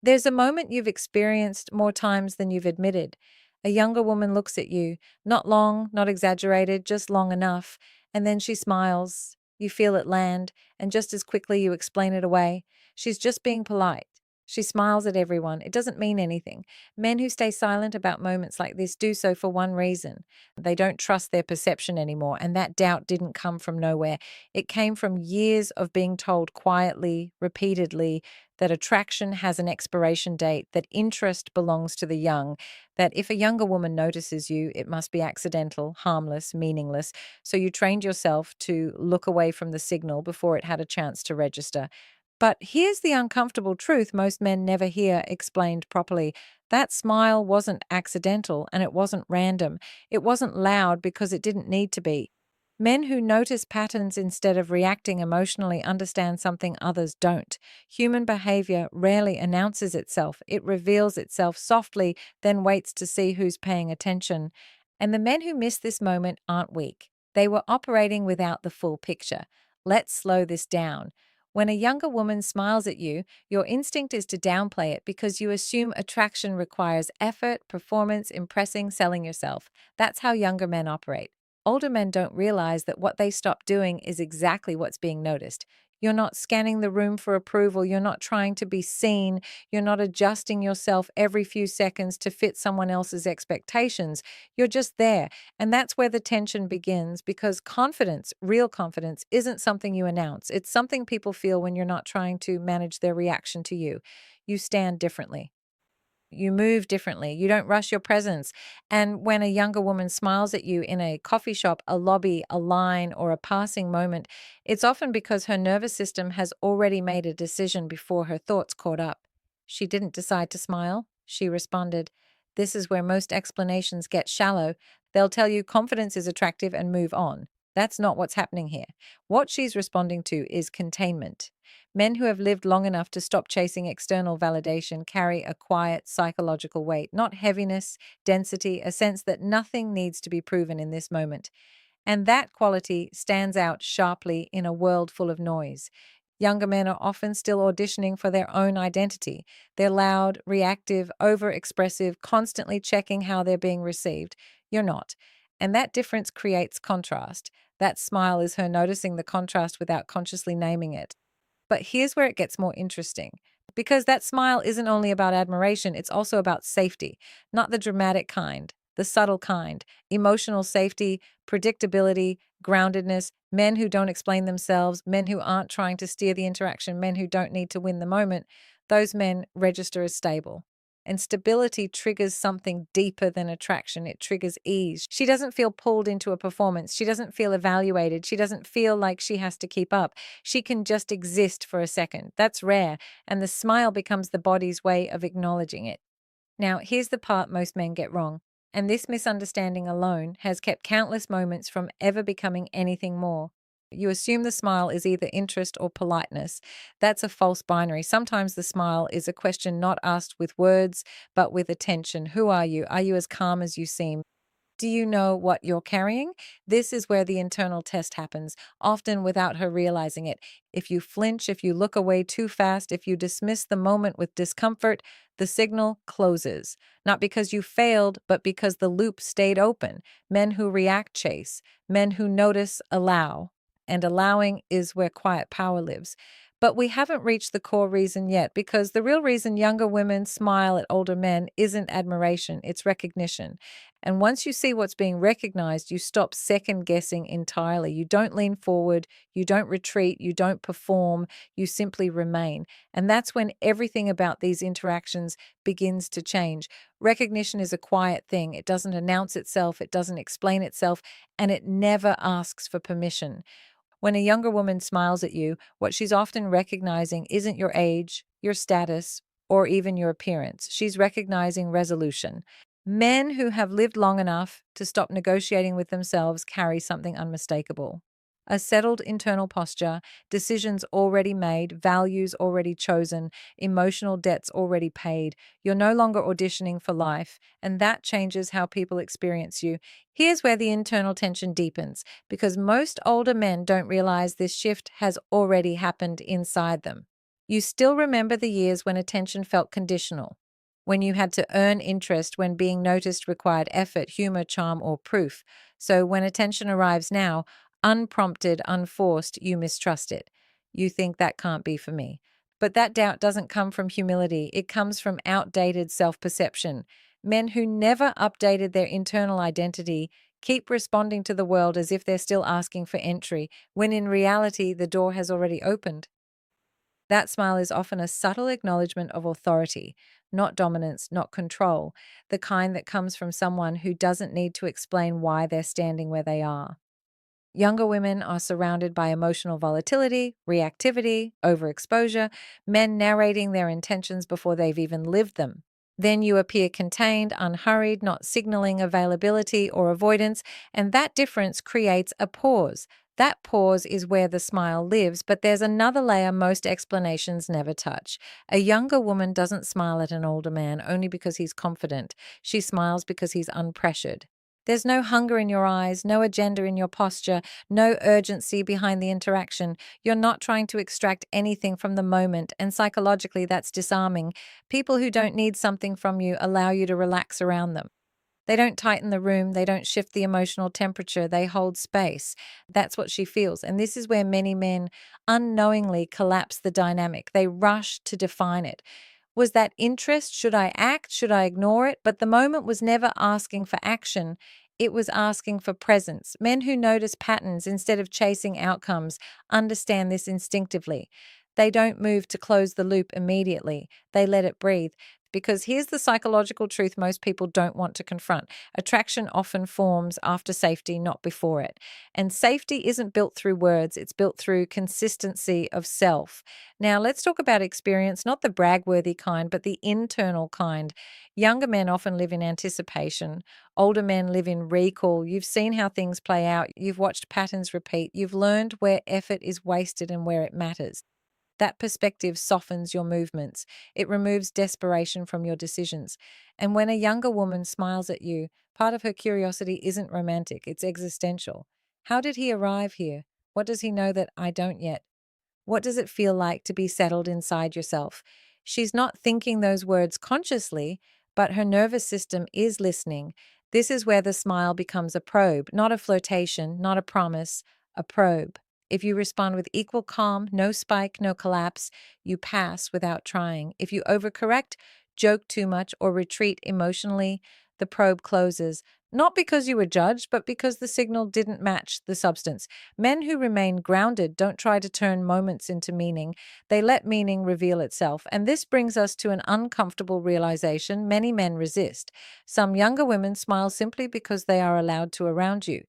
There's a moment you've experienced more times than you've admitted. A younger woman looks at you, not long, not exaggerated, just long enough, and then she smiles. You feel it land, and just as quickly you explain it away. She's just being polite. She smiles at everyone. It doesn't mean anything. Men who stay silent about moments like this do so for one reason. They don't trust their perception anymore, and that doubt didn't come from nowhere. It came from years of being told quietly, repeatedly, that attraction has an expiration date, that interest belongs to the young, that if a younger woman notices you, it must be accidental, harmless, meaningless. So you trained yourself to look away from the signal before it had a chance to register. But here's the uncomfortable truth most men never hear explained properly. That smile wasn't accidental and it wasn't random. It wasn't loud because it didn't need to be. Men who notice patterns instead of reacting emotionally understand something others don't. Human behavior rarely announces itself. It reveals itself softly, then waits to see who's paying attention. And the men who miss this moment aren't weak. They were operating without the full picture. Let's slow this down. When a younger woman smiles at you, your instinct is to downplay it because you assume attraction requires effort, performance, impressing, selling yourself. That's how younger men operate. Older men don't realize that what they stop doing is exactly what's being noticed. You're not scanning the room for approval. You're not trying to be seen. You're not adjusting yourself every few seconds to fit someone else's expectations. You're just there. And that's where the tension begins because confidence, real confidence, isn't something you announce. It's something people feel when you're not trying to manage their reaction to you. You stand differently. You move differently. You don't rush your presence. And when a younger woman smiles at you in a coffee shop, a lobby, a line, or a passing moment, it's often because her nervous system has already made a decision before her thoughts caught up. She didn't decide to smile. She responded. This is where most explanations get shallow. They'll tell you confidence is attractive and move on. That's not what's happening here. What she's responding to is containment. Men who have lived long enough to stop chasing external validation carry a quiet psychological weight, not heaviness, density, a sense that nothing needs to be proven in this moment. And that quality stands out sharply in a world full of noise. Younger men are often still auditioning for their own identity. They're loud, reactive, overexpressive, constantly checking how they're being received. You're not. And that difference creates contrast. That smile is her noticing the contrast without consciously naming it. But here's where it gets more interesting. Because that smile isn't only about admiration, it's also about safety, not the dramatic kind, the subtle kind, emotional safety, predictability, groundedness, men who don't explain themselves, men who aren't trying to steer the interaction, men who don't need to win the moment. Those men register as stable. And stability triggers something deeper than attraction. It triggers ease. She doesn't feel pulled into a performance. She doesn't feel evaluated. She doesn't feel like she has to keep up. She can just exist for a second. That's rare. And the smile becomes the body's way of acknowledging it. Now, here's the part most men get wrong. And this misunderstanding alone has kept countless moments from ever becoming anything more. You assume the smile is either interest or politeness. That's a false binary. Sometimes the smile is a question not asked with words, but with attention. Who are you? Are you as calm as you seem? Do you know what you're carrying? This is where the internal test happens, often without her realizing it. If you flinch, if you look away too fast, if you dismiss the moment with discomfort, the signal closes. Not because you failed, but because the loop stayed open. Men who react chase, men who notice allow. And allowing is where quiet power lives. But we haven't reached the core reason yet, because the real reason younger women smile at older men isn't admiration, it's recognition. And once you see what's being recognized, you stop second guessing entirely. You don't lean forward, you don't retreat, you don't perform, you simply remain. And that's when everything about these interactions begins to change. Recognition is a quiet thing. It doesn't announce itself, it doesn't explain itself, and it never asks for permission. When a younger woman smiles at you, what she's often recognizing isn't your age, your status, or even your appearance. She's recognizing resolution. Men who have lived long enough to stop negotiating with themselves carry something unmistakable. A settled internal posture, decisions already made, values already chosen, emotional debts already paid. You're no longer auditioning for life, and that changes how people experience you. Here's where the internal tension deepens, because most older men don't realize this shift has already happened inside them. You still remember the years when attention felt conditional, when you had to earn interest, when being noticed required effort, humor, charm, or proof. So when attention arrives now, unprompted, unforced, you mistrust it. You think that can't be for me. But that doubt doesn't come from humility, it comes from outdated self perception. Men who never updated their internal identity keep responding to the world as if they're still asking for entry, when in reality, the door has already opened. That smile is often a subtle acknowledgement of authority, not dominance, not control, the kind that comes from someone who doesn't need to explain why they're standing where they are. Younger women are surrounded by emotional volatility, reactivity, overexposure, men narrating their intentions before they've even lived them. Then you appear contained, unhurried, not signaling availability or avoidance, and that difference creates a pause. That pause is where the smile lives, but there's another layer most explanations never touch. A younger woman doesn't smile at an older man only because he's confident. She smiles because he's unpressured. There's no hunger in your eyes, no agenda in your posture, no urgency behind the interaction. You're not trying to extract anything from the moment, and psychologically, that's disarming. People who don't need something from you allow you to relax around them. They don't tighten the room, they don't shift the emotional temperature, they hold space. That's what she feels. And this is where many men unknowingly collapse the dynamic. They rush to define it. Was that interest? Should I act? Should I ignore it? But the moment was never asking for action. It was asking for presence. Men who notice patterns instead of chasing outcomes understand this instinctively. They don't move to close the loop immediately. They let it breathe. Because here's the psychological truth most people don't want to confront. Attraction often forms after safety, not before it. And safety isn't built through words, it's built through consistency of self. Now, let's talk about experience, not the brag-worthy kind, but the internal kind. Younger men often live in anticipation. Older men live in recall. You've seen how things play out. You've watched patterns repeat. You've learned where effort is wasted and where it matters. That perspective softens your movements. It removes desperation from your decisions. And when a younger woman smiles at you, part of her curiosity isn't romantic, it's existential. How did he arrive here? What does he know that I don't yet? What does it feel like to be settled inside yourself? She's not thinking those words consciously, but her nervous system is listening. This is where the smile becomes a probe, not a flirtation, not a promise, a probe. If you respond with equal calm, no spike, no collapse, you pass without trying. If you overcorrect, joke too much, or retreat emotionally, the probe closes. Not because you were judged, but because the signal didn't match the substance. Men who remain grounded don't try to turn moments into meaning. They let meaning reveal itself. And this brings us to an uncomfortable realization many men resist. Some younger women smile simply because they are allowed to around you.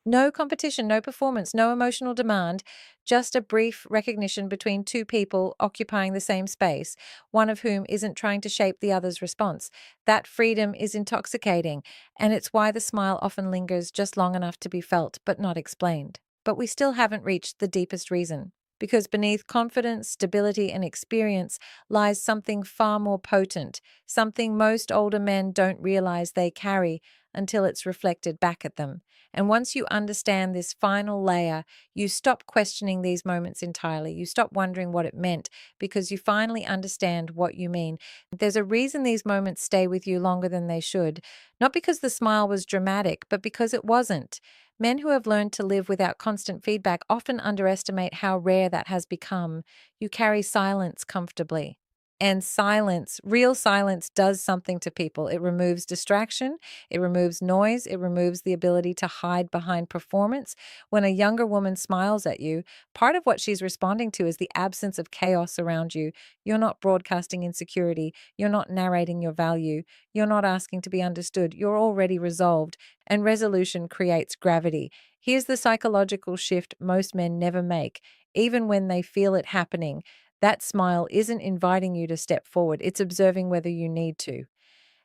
No competition, no performance, no emotional demand, just a brief recognition between two people occupying the same space, one of whom isn't trying to shape the other's response. That freedom is intoxicating, and it's why the smile often lingers just long enough to be felt but not explained. But we still haven't reached the deepest reason. Because beneath confidence, stability, and experience lies something far more potent, something most older men don't realize they carry until it's reflected back at them. And once you understand this final layer, you stop questioning these moments entirely. You stop wondering what it meant because you finally understand what you mean. There's a reason these moments stay with you longer than they should, not because the smile was dramatic, but because it wasn't. Men who have learned to live without constant feedback often underestimate how rare that has become. You carry silence comfortably. And silence, real silence, does something to people. It removes distraction, it removes noise, it removes the ability to hide behind performance. When a younger woman smiles at you, part of what she's responding to is the absence of chaos around you. You're not broadcasting insecurity, you're not narrating your value, you're not asking to be understood, you're already resolved, and resolution creates gravity. Here's the psychological shift most men never make, even when they feel it happening. That smile isn't inviting you to step forward, it's observing whether you need to.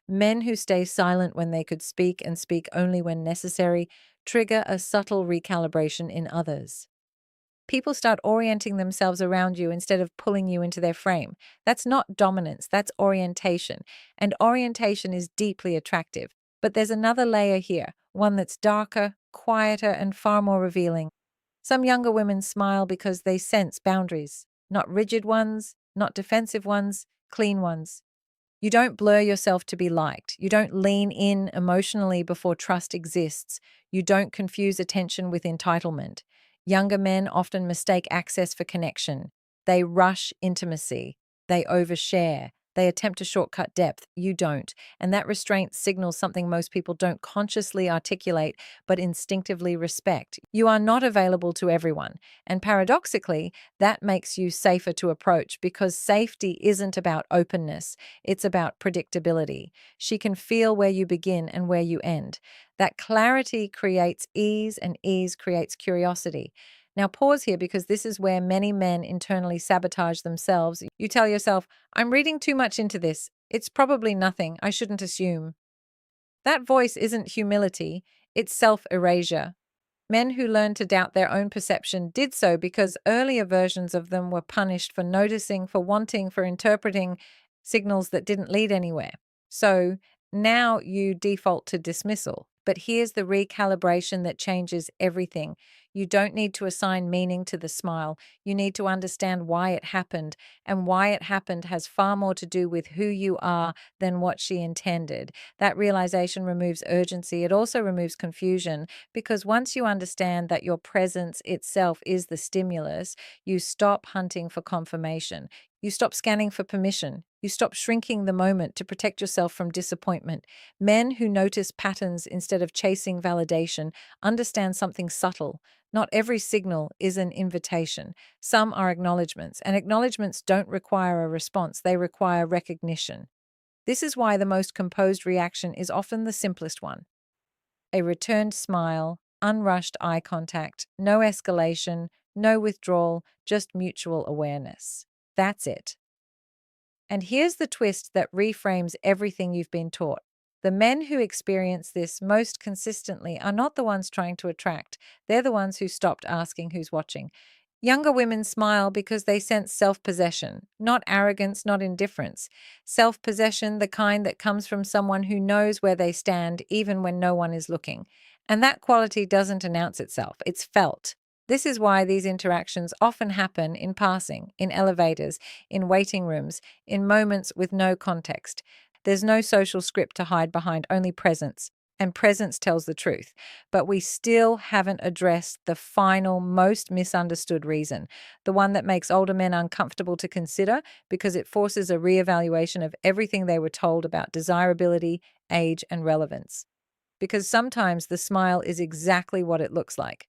Men who stay silent when they could speak and speak only when necessary trigger a subtle recalibration in others. People start orienting themselves around you instead of pulling you into their frame. That's not dominance, that's orientation. And orientation is deeply attractive. But there's another layer here, one that's darker, quieter, and far more revealing. Some younger women smile because they sense boundaries. not rigid ones, not defensive ones, clean ones. You don't blur yourself to be liked. You don't lean in emotionally before trust exists. You don't confuse attention with entitlement. Younger men often mistake access for connection. They rush intimacy. They overshare. They attempt to shortcut depth. You don't. And that restraint signals something most people don't consciously articulate but instinctively respect. You are not available to everyone. And paradoxically, that makes you safer to approach because safety isn't about openness. It's about predictability. She can feel where you begin and where you end. That clarity creates ease, and ease creates curiosity. Now, pause here because this is where many men internally sabotage themselves. You tell yourself, I'm reading too much into this. It's probably nothing. I shouldn't assume. That voice isn't humility, it's self erasure. Men who learned to doubt their own perception did so because earlier versions of them were punished for noticing, for wanting, for interpreting signals that didn't lead anywhere. So now you default to dismissal. But here's the recalibration that changes everything. You don't need to assign meaning to the smile. You need to understand why it happened. And why it happened has far more to do with who you are than what she intended. That realization removes urgency. It also removes confusion because once you understand that your presence itself is the stimulus, you stop hunting for confirmation. You stop scanning for permission. You stop shrinking the moment to protect yourself from disappointment. Men who notice patterns instead of chasing validation understand something subtle. Not every signal is an invitation. Some are acknowledgments, and acknowledgments don't require a response, they require recognition. This is why the most composed reaction is often the simplest one. A returned smile, unrushed eye contact, no escalation, no withdrawal, just mutual awareness. That's it. And here's the twist that reframes everything you've been taught. The men who experience this most consistently are not the ones trying to attract, they're the ones who stopped asking who's watching. Younger women smile because they sense self possession, not arrogance, not indifference. Self possession, the kind that comes from someone who knows where they stand even when no one is looking. And that quality doesn't announce itself, it's felt. This is why these interactions often happen in passing, in elevators, in waiting rooms, in moments with no context. There's no social script to hide behind, only presence. And presence tells the truth. But we still haven't addressed the final, most misunderstood reason, the one that makes older men uncomfortable to consider because it forces a reevaluation of everything they were told about desirability, age, and relevance. Because sometimes the smile is exactly what it looks like.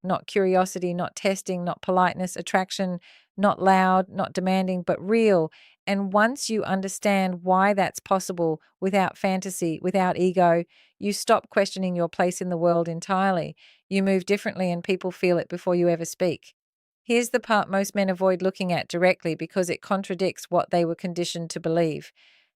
Not curiosity, not testing, not politeness, attraction, not loud, not demanding, but real. And once you understand why that's possible without fantasy, without ego, you stop questioning your place in the world entirely. You move differently and people feel it before you ever speak. Here's the part most men avoid looking at directly because it contradicts what they were conditioned to believe.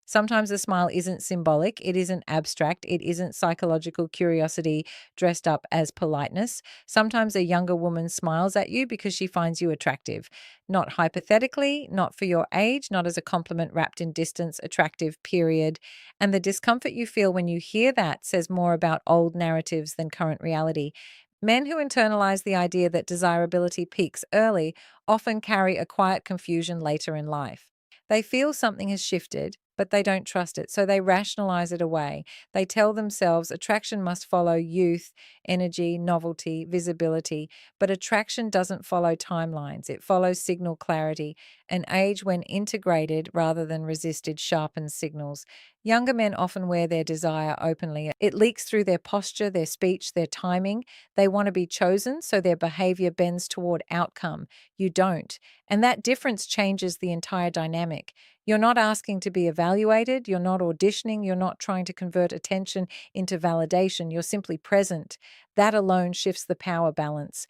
Sometimes the smile isn't symbolic, it isn't abstract, it isn't psychological curiosity dressed up as politeness. Sometimes a younger woman smiles at you because she finds you attractive. Not hypothetically, not for your age, not as a compliment wrapped in distance, attractive, period. And the discomfort you feel when you hear that says more about old narratives than current reality. Men who internalize the idea that desirability peaks early often carry a quiet confusion later in life. They feel something has shifted, but they don't trust it, so they rationalize it away. They tell themselves attraction must follow youth, energy, novelty, visibility, but attraction doesn't follow timelines. It follows signal clarity. An age when integrated rather than resisted sharpens signals. Younger men often wear their desire openly. It leaks through their posture, their speech, their timing. They want to be chosen, so their behavior bends toward outcome. You don't. And that difference changes the entire dynamic. You're not asking to be evaluated, you're not auditioning, you're not trying to convert attention into validation, you're simply present. That alone shifts the power balance.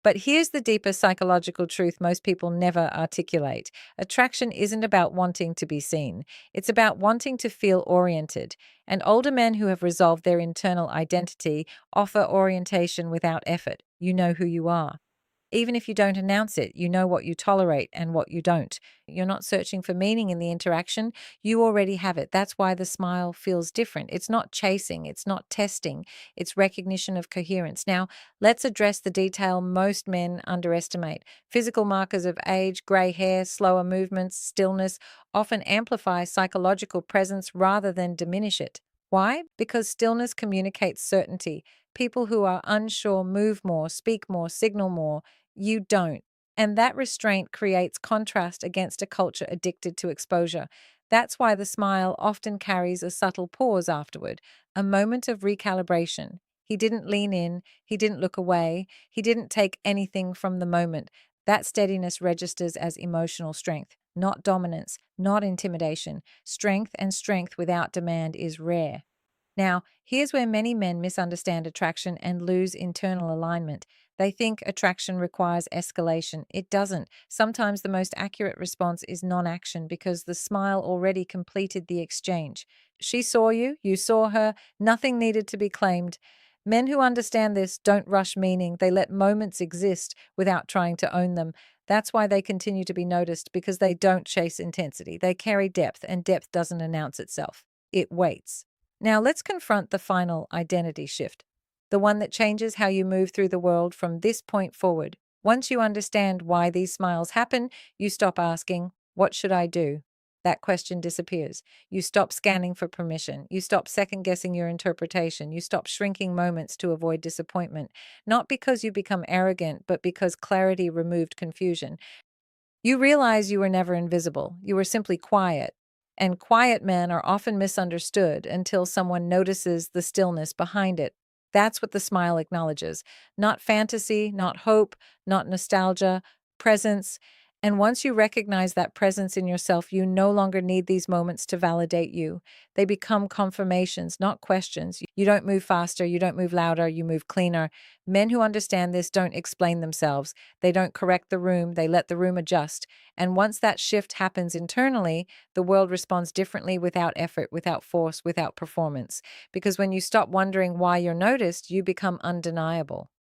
But here's the deeper psychological truth most people never articulate. Attraction isn't about wanting to be seen. It's about wanting to feel oriented. And older men who have resolved their internal identity offer orientation without effort. You know who you are. Even if you don't announce it, you know what you tolerate and what you don't. You're not searching for meaning in the interaction. You already have it. That's why the smile feels different. It's not chasing, it's not testing, it's recognition of coherence. Now, let's address the detail most men underestimate. Physical markers of age, gray hair, slower movements, stillness often amplify psychological presence rather than diminish it. Why? Because stillness communicates certainty. People who are unsure move more, speak more, signal more. You don't. And that restraint creates contrast against a culture addicted to exposure. That's why the smile often carries a subtle pause afterward, a moment of recalibration. He didn't lean in, he didn't look away, he didn't take anything from the moment. That steadiness registers as emotional strength, not dominance, not intimidation. Strength and strength without demand is rare. Now, here's where many men misunderstand attraction and lose internal alignment. They think attraction requires escalation. It doesn't. Sometimes the most accurate response is non action because the smile already completed the exchange. She saw you, you saw her, nothing needed to be claimed. Men who understand this don't rush meaning, they let moments exist without trying to own them. That's why they continue to be noticed because they don't chase intensity. They carry depth, and depth doesn't announce itself, it waits. Now, let's confront the final identity shift, the one that changes how you move through the world from this point forward. Once you understand why these smiles happen, you stop asking, "What should I do?" That question disappears. You stop scanning for permission. You stop second guessing your interpretation. You stop shrinking moments to avoid disappointment. Not because you become arrogant, but because clarity removed confusion. You realize you were never invisible. You were simply quiet. And quiet men are often misunderstood until someone notices the stillness behind it. That's what the smile acknowledges. Not fantasy, not hope, not nostalgia, presence. And once you recognize that presence in yourself, you no longer need these moments to validate you. They become confirmations, not questions. You don't move faster, you don't move louder, you move cleaner. Men who understand this don't explain themselves. They don't correct the room, they let the room adjust. And once that shift happens internally, the world responds differently without effort, without force, without performance. Because when you stop wondering why you're noticed, you become undeniable.